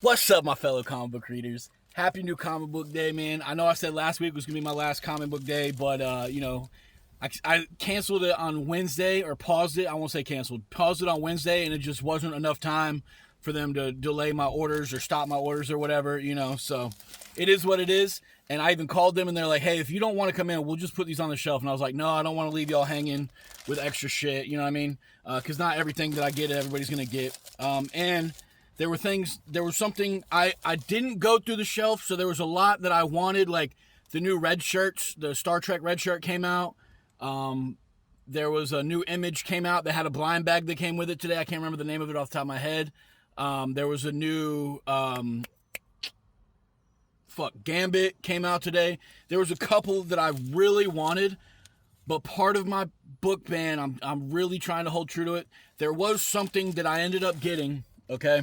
What's up, my fellow comic book readers? Happy new comic book day, man. I know I said last week was going to be my last comic book day, but, I canceled it on Wednesday, or paused it. I won't say canceled. Paused it on Wednesday, and it just wasn't enough time for them to delay my orders or stop my orders or whatever, So it is what it is. And I even called them, and they're like, hey, if you don't want to come in, we'll just put these on the shelf. And I was like, no, I don't want to leave y'all hanging with extra shit, you know what I mean? Because not everything that I get, everybody's going to get. And there was something I didn't go through the shelf, so there was a lot that I wanted, like the new red shirts. The Star Trek red shirt came out. There was a new Image came out. They had a blind bag that came with it today. I can't remember the name of it off the top of my head. There was a new Gambit came out today. There was a couple that I really wanted, but part of my book ban, I'm really trying to hold true to it. There was something that I ended up getting, okay?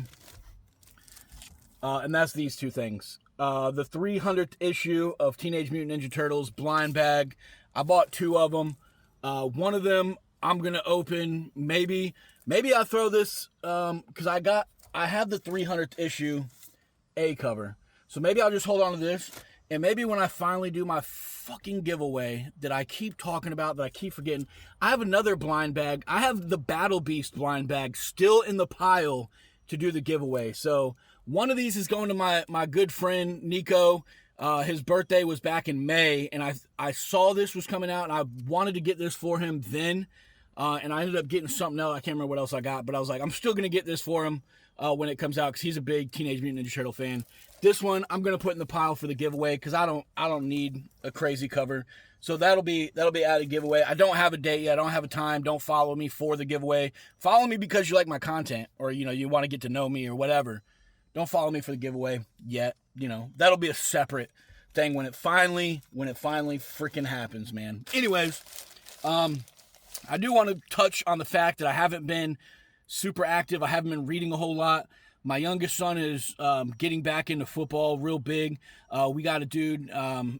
And that's these two things. The 300th issue of Teenage Mutant Ninja Turtles blind bag. I bought two of them. One of them I'm going to open. Maybe I throw this, because I have the 300th issue A cover. So maybe I'll just hold on to this. And maybe when I finally do my fucking giveaway that I keep talking about, that I keep forgetting, I have another blind bag. I have the Battle Beast blind bag still in the pile to do the giveaway. So one of these is going to my good friend Nico. His birthday was back in May, and I saw this was coming out, and I wanted to get this for him then. And I ended up getting something else. I can't remember what else I got, but I was like, I'm still going to get this for him when it comes out, because he's a big Teenage Mutant Ninja Turtle fan. This one I'm going to put in the pile for the giveaway, because I don't need a crazy cover. So that'll be added giveaway. I don't have a date yet. I don't have a time. Don't follow me for the giveaway. Follow me because you like my content, or you want to get to know me or whatever. Don't follow me for the giveaway yet. That'll be a separate thing when it finally freaking happens, man. Anyways, I do want to touch on the fact that I haven't been super active. I haven't been reading a whole lot. My youngest son is getting back into football real big. We got a dude,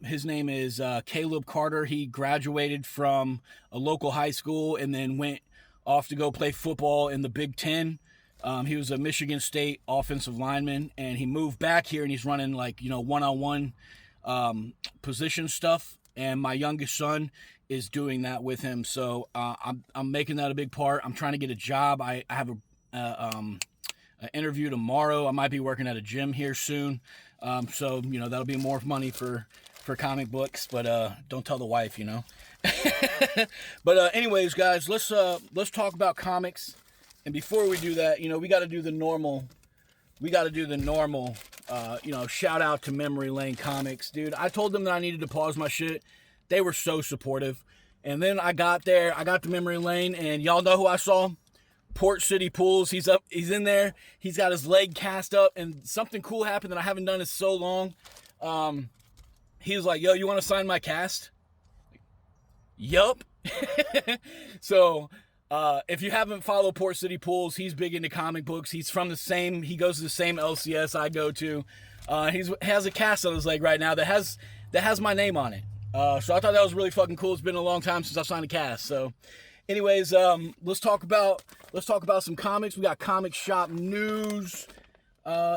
his name is Caleb Carter. He graduated from a local high school and then went off to go play football in the Big Ten. He was a Michigan State offensive lineman, and he moved back here, and he's running one-on-one position stuff. And my youngest son is doing that with him. So I'm making that a big part. I'm trying to get a job. I have an interview tomorrow. I might be working at a gym here soon. So that'll be more money for comic books, but don't tell the wife, But anyways, guys, let's talk about comics. And before we do that, we got to do the normal. Shout out to Memory Lane Comics, dude. I told them that I needed to pause my shit. They were so supportive. And then I got to Memory Lane, and y'all know who I saw? Port City Pools. He's in there. He's got his leg cast up, and something cool happened that I haven't done in so long. He was like, yo, you want to sign my cast? Yup. So, if you haven't followed Port City Pools, he's big into comic books. He goes to the same LCS I go to. He has a cast on his leg right now that has my name on it. So I thought that was really fucking cool. It's been a long time since I've signed a cast. So anyways, let's talk about some comics. We got Comic Shop News,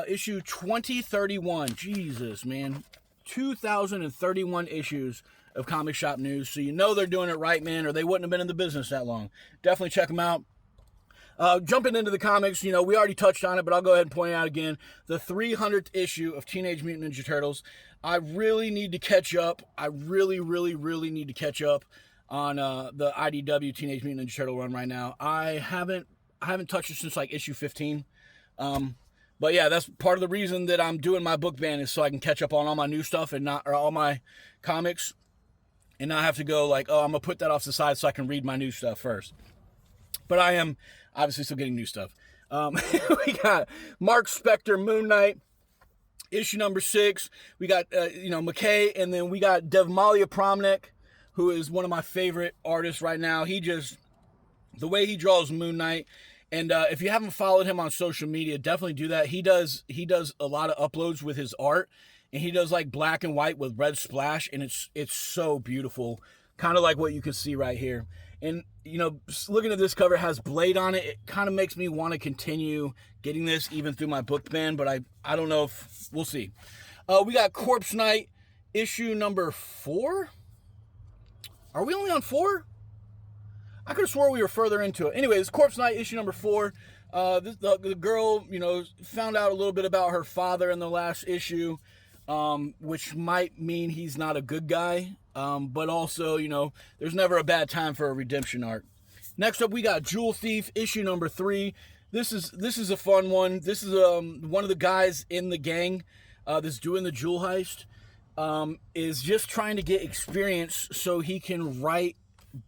issue 2031. Jesus, man. 2031 issues of Comic Shop News. So they're doing it right, man, or they wouldn't have been in the business that long. Definitely check them out. Jumping into the comics, we already touched on it, but I'll go ahead and point it out again. The 300th issue of Teenage Mutant Ninja Turtles. I really need to catch up. I really, really, really need to catch up on the IDW Teenage Mutant Ninja Turtle run right now. I haven't touched it since like issue 15. But yeah, that's part of the reason that I'm doing my book ban, is so I can catch up on all my new stuff or all my comics, and not have to go like, oh, I'm gonna put that off to the side so I can read my new stuff first. But I am obviously still getting new stuff. We got Mark Spector, Moon Knight, issue number 6. We got McKay, and then we got Devmalia Promnik, who is one of my favorite artists right now. The way he draws Moon Knight, and if you haven't followed him on social media, definitely do that. He does a lot of uploads with his art, and he does like black and white with red splash, and it's so beautiful, kind of like what you can see right here. And, you know, looking at this cover, it has Blade on it. It kind of makes me want to continue getting this even through my book ban, but I don't know if we'll see. We got Corpse Knight issue number 4. Are we only on 4? I could have swore we were further into it. Anyways, Corpse Knight issue number 4. The girl, you know, found out a little bit about her father in the last issue, which might mean he's not a good guy. But also, you know, there's never a bad time for a redemption arc. Next up, we got Jewel Thief issue number 3. This is a fun one. This is one of the guys in the gang that's doing the jewel heist. Is just trying to get experience so he can write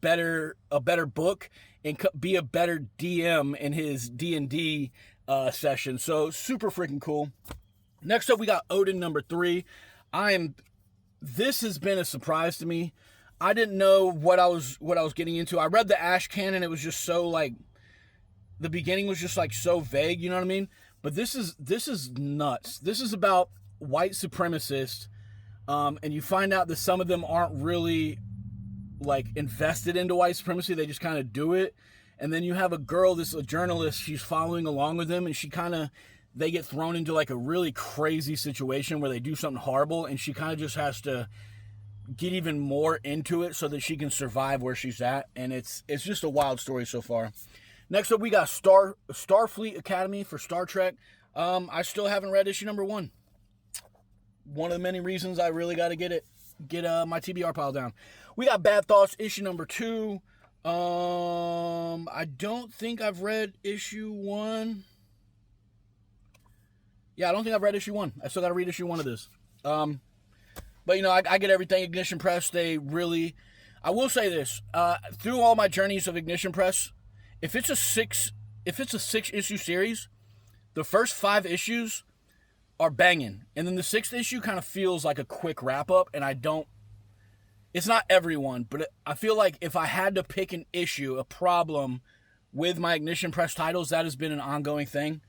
a better book and be a better DM in his D&D session. So super freaking cool. Next up, we got Odin number 3. This has been a surprise to me. I didn't know what I was getting into. I read the Ash Canon. It was just so like, the beginning was just like so vague, you know what I mean? But this is nuts. This is about white supremacists. And you find out that some of them aren't really like invested into white supremacy. They just kind of do it. And then you have a girl, a journalist, she's following along with them, and they get thrown into like a really crazy situation where they do something horrible, and she kind of just has to get even more into it so that she can survive where she's at. And it's just a wild story so far. Next up, we got Starfleet Academy for Star Trek. I still haven't read issue number 1. One of the many reasons I really got to get my TBR pile down. We got Bad Thoughts issue number 2. I don't think I've read issue 1. Yeah, I don't think I've read issue 1. I still got to read issue 1 of this. But you know, I get everything Ignition Press. I will say this, through all my journeys of Ignition Press, if it's a 6 issue series, the first 5 issues are banging. And then the 6th issue kind of feels like a quick wrap up, and it's not everyone, but I feel like if I had to pick an issue, a problem with my Ignition Press titles, that has been an ongoing thing.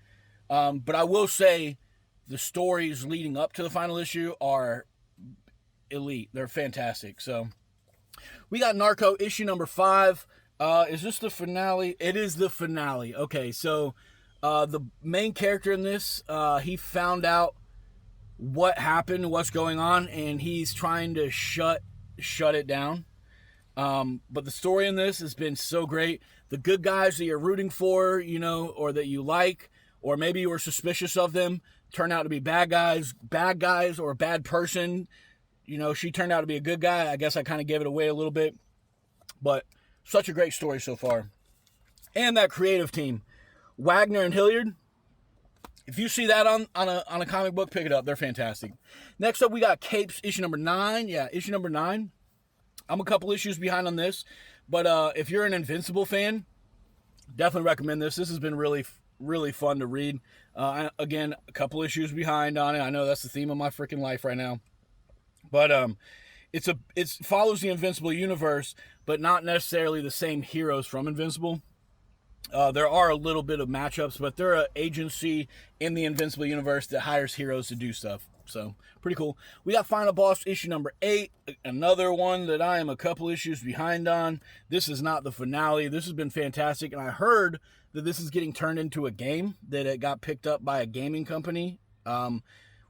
But I will say the stories leading up to the final issue are elite. They're fantastic. So we got Narco issue number 5. Is this the finale? It is the finale. Okay, so the main character in this, he found out what happened, what's going on, and he's trying to shut it down. But the story in this has been so great. The good guys that you're rooting for, you know, or that you like, or maybe you were suspicious of them, turn out to be bad guys, or a bad person. You know, she turned out to be a good guy. I guess I kind of gave it away a little bit, but such a great story so far. And that creative team, Wagner and Hilliard. If you see that on a comic book, pick it up. They're fantastic. Next up, we got Capes issue number 9. Yeah, issue number 9. I'm a couple issues behind on this, but if you're an Invincible definitely recommend this. This has been really, really fun to read. Again, a couple issues behind on it. I know that's the theme of my freaking life right now. But it follows the Invincible universe, but not necessarily the same heroes from Invincible. There are a little bit of matchups, but they're an agency in the Invincible universe that hires heroes to do stuff. So, pretty cool. We got Final Boss issue number 8, another one that I am a couple issues behind on. This is not the finale. This has been fantastic, and I heard that this is getting turned into a game, that it got picked up by a gaming company,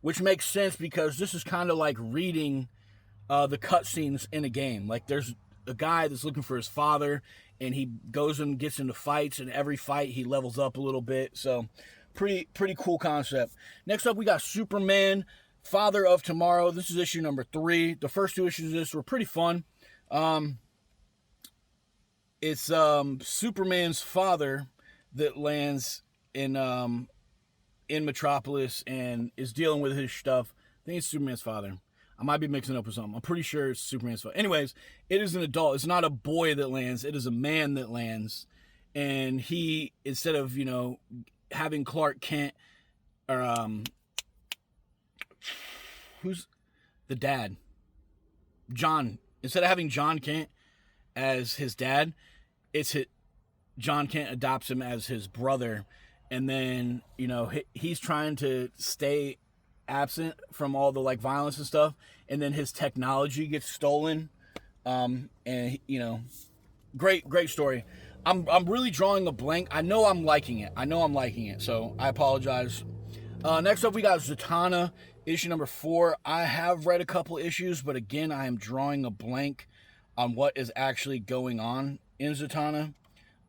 which makes sense because this is kind of like reading the cutscenes in a game. Like, there's a guy that's looking for his father, and he goes and gets into fights, and every fight he levels up a little bit. So, pretty cool concept. Next up, we got Superman, Father of Tomorrow. This is issue number 3. The first 2 issues of this were pretty fun. It's Superman's father that lands in Metropolis and is dealing with his stuff. I think it's Superman's father. I might be mixing up with something. I'm pretty sure it's Superman's father. Anyways, it is an adult. It's not a boy that lands. It is a man that lands. And he, instead of, you know, having Clark Kent, or who's the dad? John. Instead of having John Kent as his dad, John Kent adopts him as his brother. And then, you know, he's trying to stay absent from all the like violence and stuff, and then his technology gets stolen, and you know, great story. I'm really drawing a blank. I know I'm liking it. So I apologize. Next up, we got Zatanna, issue number 4. I have read a couple issues, but again, I am drawing a blank on what is actually going on in Zatanna.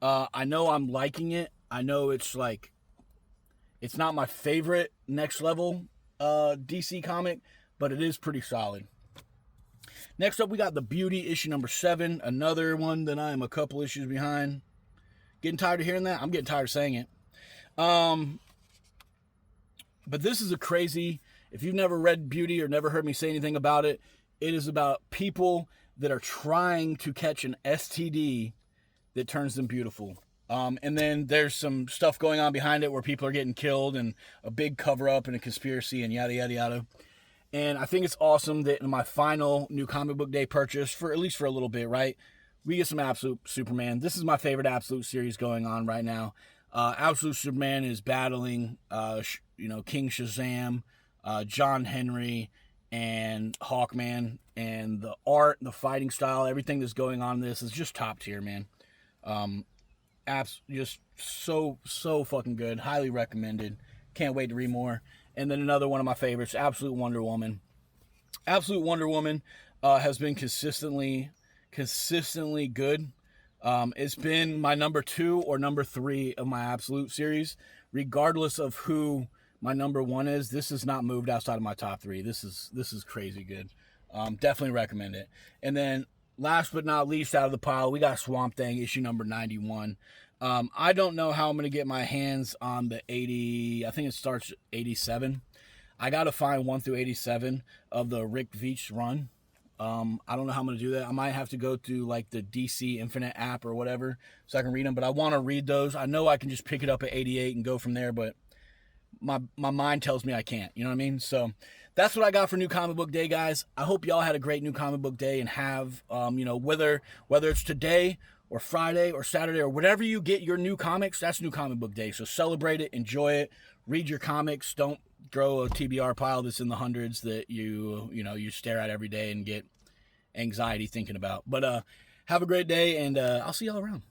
I know I'm liking it. I know it's not my favorite next level DC comic, but it is pretty solid. Next up, we got The Beauty, issue number 7. Another one that I am a couple issues behind. Getting tired of hearing that? I'm getting tired of saying it. But this is a crazy... If you've never read Beauty or never heard me say anything about it, it is about people that are trying to catch an STD that turns them beautiful. And then there's some stuff going on behind it where people are getting killed and a big cover-up and a conspiracy and yada, yada, yada. And I think it's awesome that in my final new comic book day purchase, for at least for a little bit, right, we get some Absolute Superman. This is my favorite Absolute series going on right now. Absolute Superman is battling, King Shazam, John Henry, and Hawkman. And the art, the fighting style, everything that's going on in this is just top tier, man. Just so fucking good. Highly recommended. Can't wait to read more. And then another one of my favorites, Absolute Wonder Woman. Absolute Wonder Woman has been consistently good. It's been my number 2 or number 3 of my Absolute series, regardless of who my number 1 is. This has not moved outside of my top 3. This is crazy good. Definitely recommend it. And then last but not least, out of the pile, we got Swamp Thing, issue number 91. I don't know how I'm going to get my hands on the 80, I think it starts 87. I got to find 1 through 87 of the Rick Veitch run. I don't know how I'm going to do that. I might have to go to like the DC Infinite app or whatever so I can read them, but I want to read those. I know I can just pick it up at 88 and go from there, but my mind tells me I can't. You know what I mean? So that's what I got for New Comic Book Day, guys. I hope y'all had a great New Comic Book Day and have, whether it's today or Friday or Saturday or whatever you get your new comics, that's New Comic Book Day. So celebrate it, enjoy it, read your comics. Don't grow a TBR pile that's in the hundreds that you stare at every day and get anxiety thinking about. But have a great day, and I'll see y'all around.